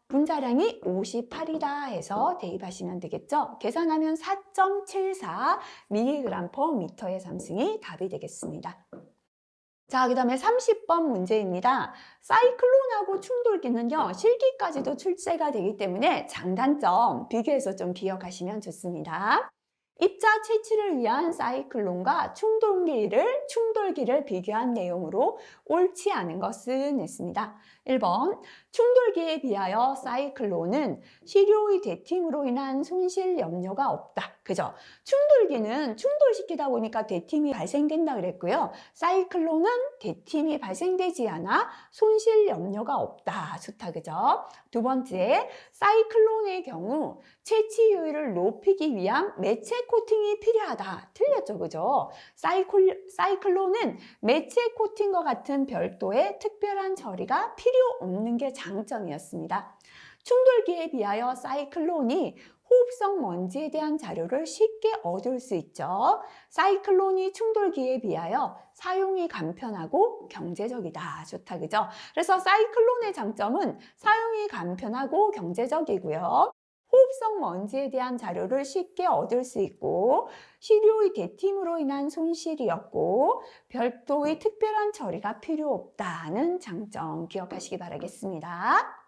분자량이 58이다 해서 대입하시면 되겠죠? 계산하면 4.74 mg per 미터의 삼승이 답이 되겠습니다. 자, 그 다음에 30번 문제입니다. 사이클론하고 충돌기는요, 실기까지도 출제가 되기 때문에 장단점 비교해서 좀 기억하시면 좋습니다. 입자 채취를 위한 사이클론과 충돌기를 비교한 내용으로 옳지 않은 것은 있습니다. 1번, 충돌기에 비하여 사이클론은 시료의 대팀으로 인한 손실 염려가 없다. 그죠? 충돌기는 충돌시키다 보니까 대팀이 발생된다 그랬고요. 사이클론은 대팀이 발생되지 않아 손실 염려가 없다. 좋다. 그죠? 두 번째, 사이클론의 경우 채취율을 높이기 위한 매체 코팅이 필요하다. 틀렸죠, 그죠? 사이클론은 매체 코팅과 같은 별도의 특별한 처리가 필요 없는 게 장점이었습니다. 충돌기에 비하여 사이클론이 호흡성 먼지에 대한 자료를 쉽게 얻을 수 있죠. 사이클론이 충돌기에 비하여 사용이 간편하고 경제적이다. 좋다, 그죠? 그래서 사이클론의 장점은 사용이 간편하고 경제적이고요. 호흡성 먼지에 대한 자료를 쉽게 얻을 수 있고 시료의 대팀으로 인한 손실이었고 별도의 특별한 처리가 필요 없다는 장점 기억하시기 바라겠습니다.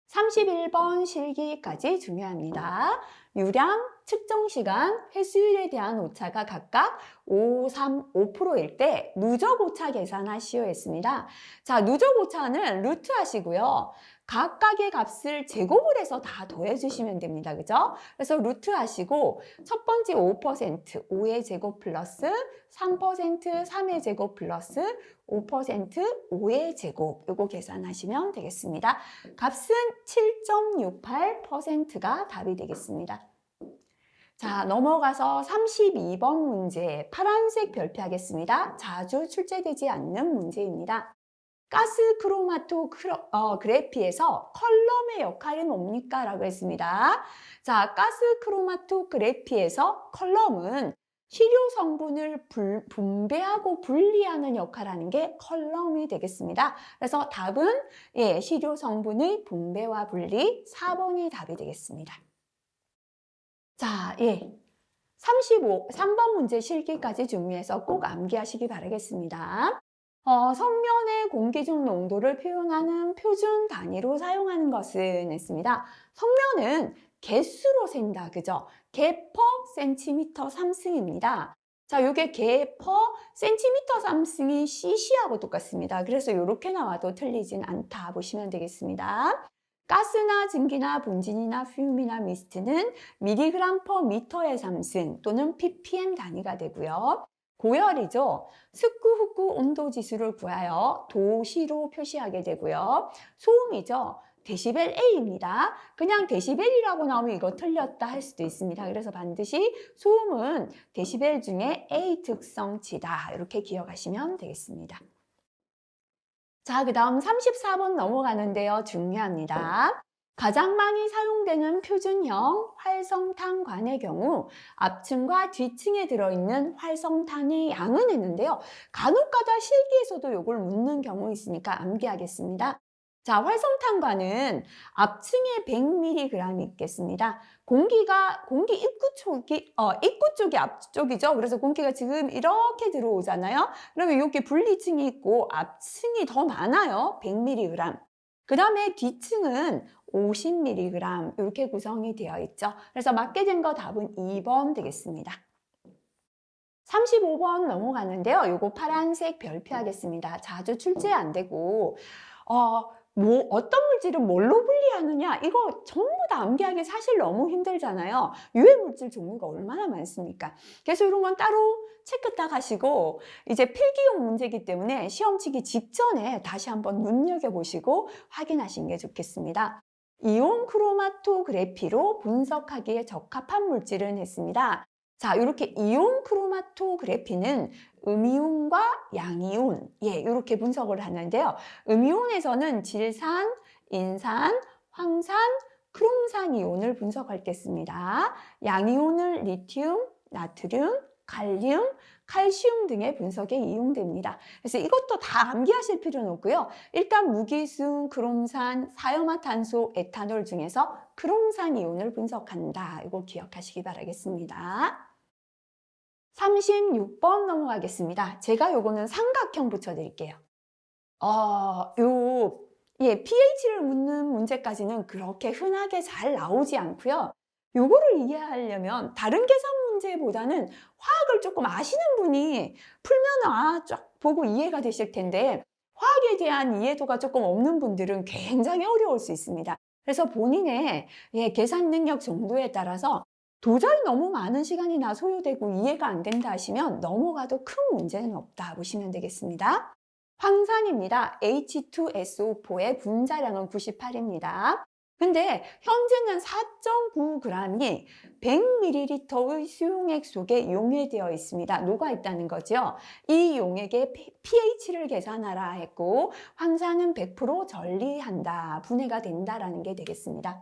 31번 실기까지 중요합니다. 유량, 측정 시간, 회수율에 대한 오차가 각각 5, 3, 5%일 때 누적 오차 계산하시오 했습니다. 자, 누적 오차는 루트 하시고요. 각각의 값을 제곱을 해서 다 더해주시면 됩니다. 그죠? 그래서 루트 하시고 첫 번째 5%, 5의 제곱 플러스 3%, 3의 제곱 플러스 5%, 5의 제곱 요거 계산하시면 되겠습니다. 값은 7.68%가 답이 되겠습니다. 자, 넘어가서 32번 문제 파란색 별표하겠습니다. 자주 출제되지 않는 문제입니다. 가스 크로마토그래피에서 컬럼의 역할이 뭡니까? 라고 했습니다. 자, 가스 크로마토그래피에서 컬럼은 시료 성분을 분배하고 분리하는 역할을 하는 게 컬럼이 되겠습니다. 그래서 답은 시료 성분의 분배와 분리 4번이 답이 되겠습니다. 자, 3번 문제 실기까지 준비해서 꼭 암기하시기 바라겠습니다. 성면의 공기 중 농도를 표현하는 표준 단위로 사용하는 것은 했습니다. 성면은 개수로 센다. 그죠? 개 퍼 센티미터 3승입니다. 자, 요게 개 퍼 센티미터 3승이 cc하고 똑같습니다. 그래서 이렇게 나와도 틀리진 않다 보시면 되겠습니다. 가스나 증기나 분진이나 퓨움이나 미스트는 미리그램 퍼 미터의 3승 또는 ppm 단위가 되고요. 고열이죠. 습구-흡구 온도 지수를 구하여 도시로 표시하게 되고요. 소음이죠. 데시벨 A입니다. 그냥 데시벨이라고 나오면 이거 틀렸다 할 수도 있습니다. 그래서 반드시 소음은 데시벨 중에 A 특성치다. 이렇게 기억하시면 되겠습니다. 자, 그 다음 34번 넘어가는데요. 중요합니다. 가장 많이 사용되는 표준형 활성탄관의 경우 앞층과 뒤층에 들어있는 활성탄의 양은 했는데요. 간혹가다 실기에서도 이걸 묻는 경우 있으니까 암기하겠습니다. 자, 활성탄관은 앞층에 100mg이 있겠습니다. 공기 입구 쪽이 앞쪽이죠. 그래서 공기가 지금 이렇게 들어오잖아요. 그러면 여기 분리층이 있고 앞층이 더 많아요. 100mg. 그 다음에 뒤층은 50mg 이렇게 구성이 되어 있죠. 그래서 맞게 된 거 답은 2번 되겠습니다. 35번 넘어가는데요. 요거 파란색 별표하겠습니다. 자주 출제 안 되고 어떤 물질을 뭘로 분리하느냐, 이거 전부 다 암기하기 사실 너무 힘들잖아요. 유해 물질 종류가 얼마나 많습니까? 그래서 이런 건 따로 체크 딱 하시고, 이제 필기용 문제이기 때문에 시험 치기 직전에 다시 한번 눈여겨보시고 확인하시는 게 좋겠습니다. 이온 크로마토그래피로 분석하기에 적합한 물질은 했습니다. 자, 이렇게 이온 크로마토그래피는 음이온과 양이온, 이렇게 분석을 하는데요. 음이온에서는 질산, 인산, 황산, 크롬산 이온을 분석하겠습니다. 양이온을 리튬, 나트륨, 칼륨, 칼슘 등의 분석에 이용됩니다. 그래서 이것도 다 암기하실 필요는 없고요. 일단 무기승, 크롬산, 사이화탄소, 에탄올 중에서 크롬산 이온을 분석한다. 이거 기억하시기 바라겠습니다. 36번 넘어가겠습니다. 제가 요거는 삼각형 붙여드릴게요. pH를 묻는 문제까지는 그렇게 흔하게 잘 나오지 않고요. 요거를 이해하려면 다른 계산 문제보다는 화학을 조금 아시는 분이 풀면 쫙 보고 이해가 되실 텐데, 화학에 대한 이해도가 조금 없는 분들은 굉장히 어려울 수 있습니다. 그래서 본인의 계산 능력 정도에 따라서 도저히 너무 많은 시간이 소요되고 이해가 안 된다 하시면 넘어가도 큰 문제는 없다 보시면 되겠습니다. 황산입니다. H2SO4의 분자량은 98입니다. 근데 현재는 4.9g이 100ml의 수용액 속에 용해되어 있습니다. 녹아있다는 거죠. 이 용액의 pH를 계산하라 했고, 황산은 100% 전리한다, 분해가 된다라는 게 되겠습니다.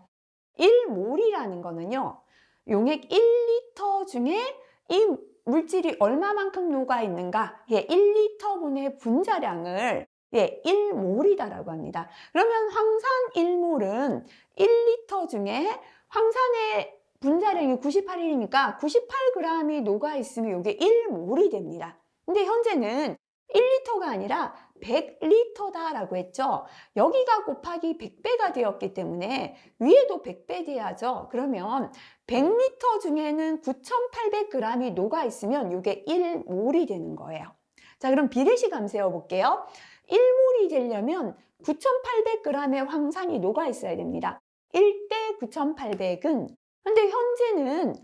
1몰이라는 거는요, 용액 1리터 중에 이 물질이 얼마만큼 녹아있는가, 1리터분의 분자량을 1몰이다라고 합니다. 그러면 황산 1몰은 1리터 중에 황산의 분자량이 98이니까 98g이 녹아있으면 이게 1몰이 됩니다. 근데 현재는 1리터가 아니라 100리터다라고 했죠. 여기가 곱하기 100배가 되었기 때문에 위에도 100배 돼야죠. 그러면 100리터 중에는 9,800g이 녹아있으면 이게 1몰이 되는 거예요. 자, 그럼 비례식 세워 볼게요. 1몰이 되려면 9,800g의 황산이 녹아있어야 됩니다. 1대 9,800은, 근데 현재는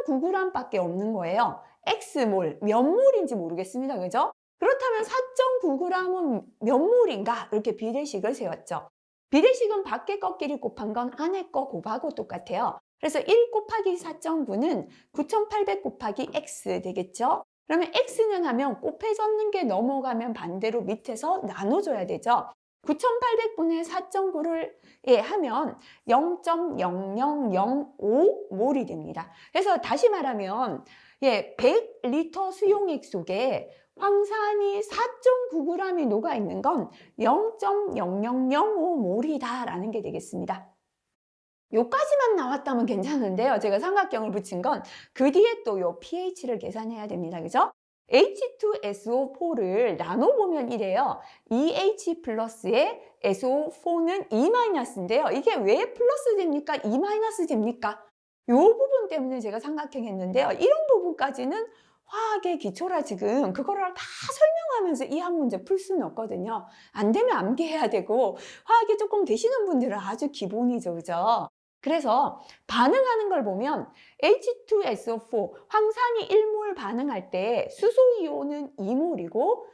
4.9g 밖에 없는 거예요. X몰, 몇 몰인지 모르겠습니다. 그죠? 그렇다면 4.9g은 몇 몰인가? 이렇게 비례식을 세웠죠. 비례식은 밖에 거끼리 곱한 건 안에 거 곱하고 똑같아요. 그래서 1 곱하기 4.9는 9,800 곱하기 X 되겠죠? 그러면 X는 하면 곱해졌는 게 넘어가면 반대로 밑에서 나눠줘야 되죠. 9,800분의 4.9를 하면 0.0005몰이 됩니다. 그래서 다시 말하면 100리터 수용액 속에 황산이 4.9g이 녹아있는 건 0.0005몰이다 라는 게 되겠습니다. 요까지만 나왔다면 괜찮은데요. 제가 삼각형을 붙인 건 그 뒤에 또 요 pH를 계산해야 됩니다. 그죠? H2SO4를 나눠보면 이래요. EH 플러스에 SO4는 E-인데요. 이게 왜 플러스 됩니까? E- 됩니까? 요 부분 때문에 제가 삼각형 했는데요. 이런 부분까지는 화학의 기초라 지금 그거를 다 설명하면서 이 한 문제 풀 수는 없거든요. 안 되면 암기해야 되고, 화학이 조금 되시는 분들은 아주 기본이죠. 그죠? 그래서 반응하는 걸 보면 H2SO4, 황산이 1몰 반응할 때 수소이온은 2몰이고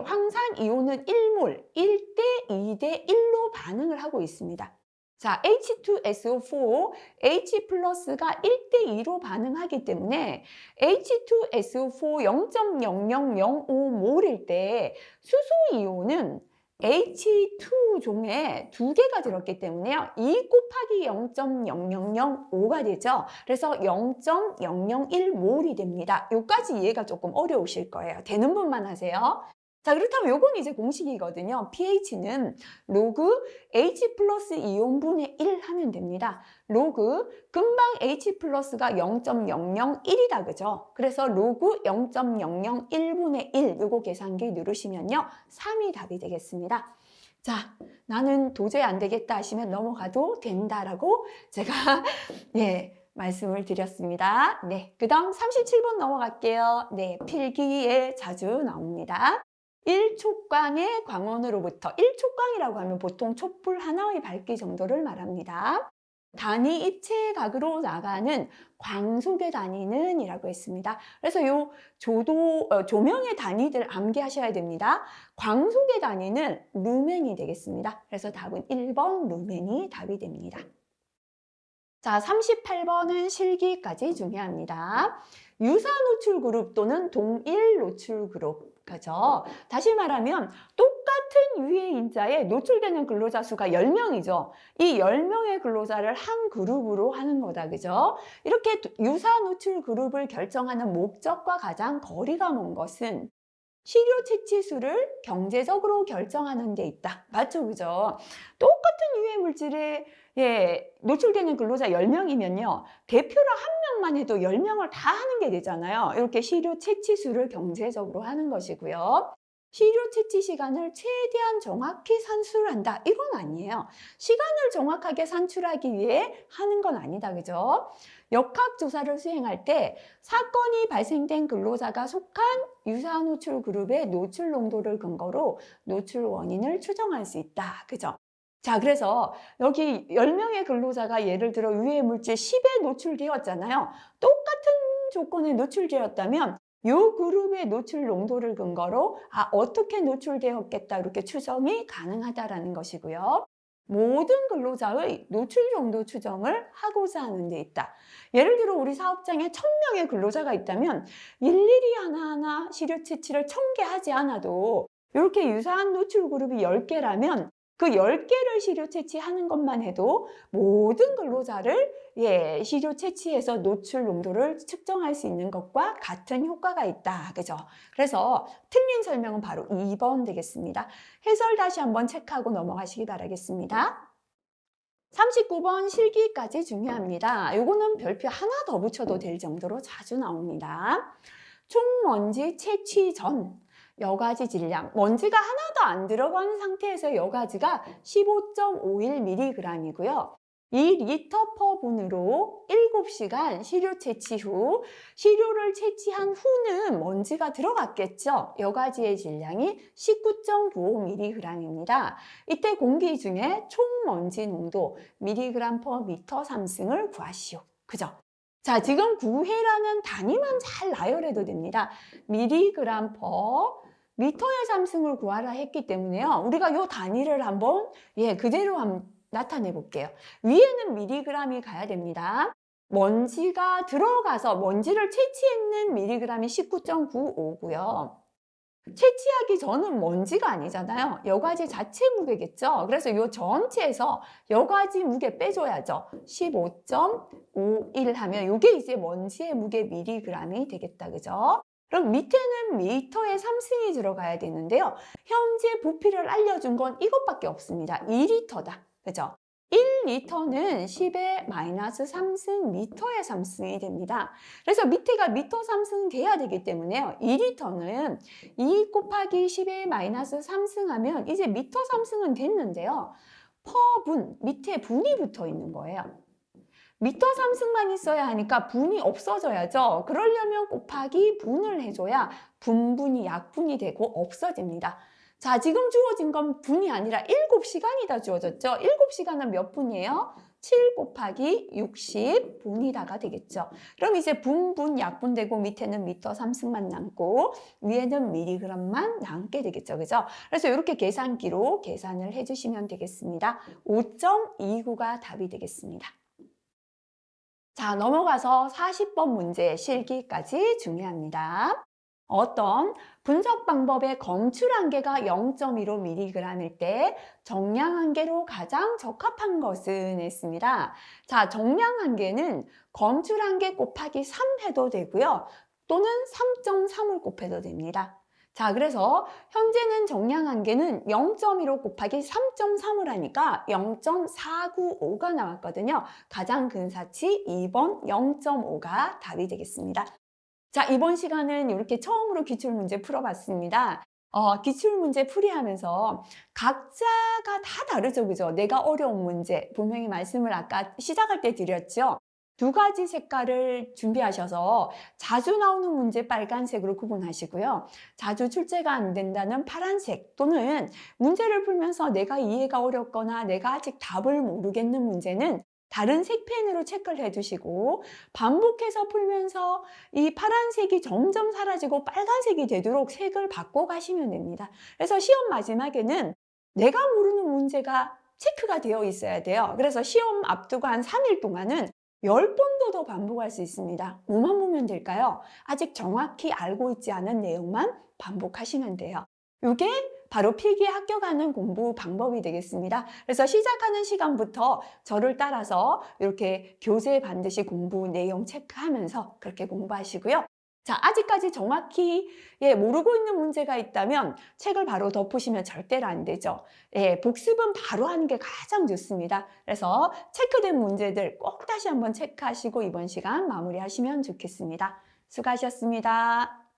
황산이온은 1몰, 1대 2대 1로 반응을 하고 있습니다. 자, H2SO4, H 플러스가 1대 2로 반응하기 때문에 H2SO4 0.0005몰일 때 수소이온은 H2종에 2개가 들었기 때문에요. 2 곱하기 0.0005가 되죠. 그래서 0.001몰이 됩니다. 요까지 이해가 조금 어려우실 거예요. 되는 분만 하세요. 자, 그렇다면 요건 이제 공식이거든요. pH는 로그 H 플러스 이온분의 1 하면 됩니다. 로그 금방 H 플러스가 0.001이다. 그죠? 그래서 로그 0.001분의 1 요거 계산기 누르시면요. 3이 답이 되겠습니다. 자, 나는 도저히 안 되겠다 하시면 넘어가도 된다라고 제가 말씀을 드렸습니다. 네, 그 다음 37번 넘어갈게요. 네, 필기에 자주 나옵니다. 1촉광의 광원으로부터 1촉광이라고 하면 보통 촛불 하나의 밝기 정도를 말합니다. 단위 입체각으로 나가는 광속의 단위는 이라고 했습니다. 그래서 요 조명의 단위들 암기하셔야 됩니다. 광속의 단위는 루멘이 되겠습니다. 그래서 답은 1번 루멘이 답이 됩니다. 자, 38번은 실기까지 중요합니다. 유사 노출 그룹 또는 동일 노출 그룹. 그죠? 다시 말하면 똑같은 유해 인자에 노출되는 근로자 수가 10명이죠. 이 10명의 근로자를 한 그룹으로 하는 거다. 그죠? 이렇게 유사 노출 그룹을 결정하는 목적과 가장 거리가 먼 것은 시료 채취수를 경제적으로 결정하는 데 있다. 맞죠? 그죠? 똑같은 유해 물질에 노출되는 근로자 10명이면요. 대표로 한 명만 해도 10명을 다 하는 게 되잖아요. 이렇게 시료 채취수를 경제적으로 하는 것이고요. 시료 채취 시간을 최대한 정확히 산출한다. 이건 아니에요. 시간을 정확하게 산출하기 위해 하는 건 아니다. 그죠? 역학조사를 수행할 때 사건이 발생된 근로자가 속한 유사 노출 그룹의 노출 농도를 근거로 노출 원인을 추정할 수 있다. 그죠? 자, 그래서 여기 10명의 근로자가 예를 들어 유해 물질 10에 노출되었잖아요. 똑같은 조건에 노출되었다면 이 그룹의 노출 농도를 근거로 어떻게 노출되었겠다 이렇게 추정이 가능하다라는 것이고요. 모든 근로자의 노출 정도 추정을 하고자 하는 데 있다. 예를 들어 우리 사업장에 1000명의 근로자가 있다면 일일이 하나하나 시료 채취를 1000개 하지 않아도 이렇게 유사한 노출 그룹이 10개라면 그 10개를 시료 채취하는 것만 해도 모든 근로자를 시료 채취해서 노출 농도를 측정할 수 있는 것과 같은 효과가 있다. 그죠? 그래서 틀린 설명은 바로 2번 되겠습니다. 해설 다시 한번 체크하고 넘어가시기 바라겠습니다. 39번 실기까지 중요합니다. 요거는 별표 하나 더 붙여도 될 정도로 자주 나옵니다. 총먼지 채취 전 여과지 질량, 먼지가 하나도 안 들어간 상태에서 여과지가 15.51mg이고요. 2리터 퍼 분으로 7시간 시료 채취 후, 시료를 채취한 후는 먼지가 들어갔겠죠. 여과지의 질량이 19.95mg입니다. 이때 공기 중에 총 먼지 농도 mg per 미터 3승을 구하시오. 그죠? 자, 지금 구해라는 단위만 잘 나열해도 됩니다. mg per 미터의 3승을 구하라 했기 때문에요. 우리가 이 단위를 한번 그대로 나타내 볼게요. 위에는 미리그램이 가야 됩니다. 먼지가 들어가서 먼지를 채취했는 미리그램이 19.95고요. 채취하기 전은 먼지가 아니잖아요. 여과지 자체 무게겠죠. 그래서 이 전체에서 여과지 무게 빼줘야죠. 15.51 하면 이게 이제 먼지의 무게 미리그램이 되겠다. 그죠? 그럼 밑에는 미터의 3승이 들어가야 되는데요. 현재 부피를 알려준 건 이것밖에 없습니다. 2리터다. 그죠? 1리터는 10의 마이너스 3승 미터의 3승이 됩니다. 그래서 밑에가 미터 3승 돼야 되기 때문에요. 2리터는 2 곱하기 10의 마이너스 3승 하면 이제 미터 3승은 됐는데요. 퍼분, 밑에 분이 붙어 있는 거예요. 미터 3승만 있어야 하니까 분이 없어져야죠. 그러려면 곱하기 분을 해줘야 분분이 약분이 되고 없어집니다. 자, 지금 주어진 건 분이 아니라 7시간이다 주어졌죠. 7시간은 몇 분이에요? 7 곱하기 60 분이다가 되겠죠. 그럼 이제 분분 약분되고 밑에는 미터 3승만 남고 위에는 미리그램만 남게 되겠죠. 그죠? 그래서 이렇게 계산기로 계산을 해주시면 되겠습니다. 5.29가 답이 되겠습니다. 자, 넘어가서 40번 문제 실기까지 중요합니다. 어떤 분석 방법의 검출 한계가 0.15mg일 때 정량 한계로 가장 적합한 것은 했습니다. 자, 정량 한계는 검출 한계 곱하기 3 해도 되고요. 또는 3.3을 곱해도 됩니다. 자, 그래서 현재는 정량 한계는 0.15 곱하기 3.3을 하니까 0.495가 나왔거든요. 가장 근사치 2번 0.5가 답이 되겠습니다. 자, 이번 시간은 이렇게 처음으로 기출문제 풀어봤습니다. 기출문제 풀이하면서 각자가 다 다르죠, 그죠? 내가 어려운 문제, 분명히 말씀을 아까 시작할 때 드렸죠. 두 가지 색깔을 준비하셔서 자주 나오는 문제 빨간색으로 구분하시고요. 자주 출제가 안 된다는 파란색 또는 문제를 풀면서 내가 이해가 어렵거나 내가 아직 답을 모르겠는 문제는 다른 색펜으로 체크를 해두시고 반복해서 풀면서 이 파란색이 점점 사라지고 빨간색이 되도록 색을 바꿔가시면 됩니다. 그래서 시험 마지막에는 내가 모르는 문제가 체크가 되어 있어야 돼요. 그래서 시험 앞두고 한 3일 동안은 10번도 더 반복할 수 있습니다. 뭐만 보면 될까요? 아직 정확히 알고 있지 않은 내용만 반복하시면 돼요. 이게 바로 필기에 합격하는 공부 방법이 되겠습니다. 그래서 시작하는 시간부터 저를 따라서 이렇게 교재 반드시 공부 내용 체크하면서 그렇게 공부하시고요. 자, 아직까지 정확히 모르고 있는 문제가 있다면 책을 바로 덮으시면 절대로 안 되죠. 복습은 바로 하는 게 가장 좋습니다. 그래서 체크된 문제들 꼭 다시 한번 체크하시고 이번 시간 마무리하시면 좋겠습니다. 수고하셨습니다.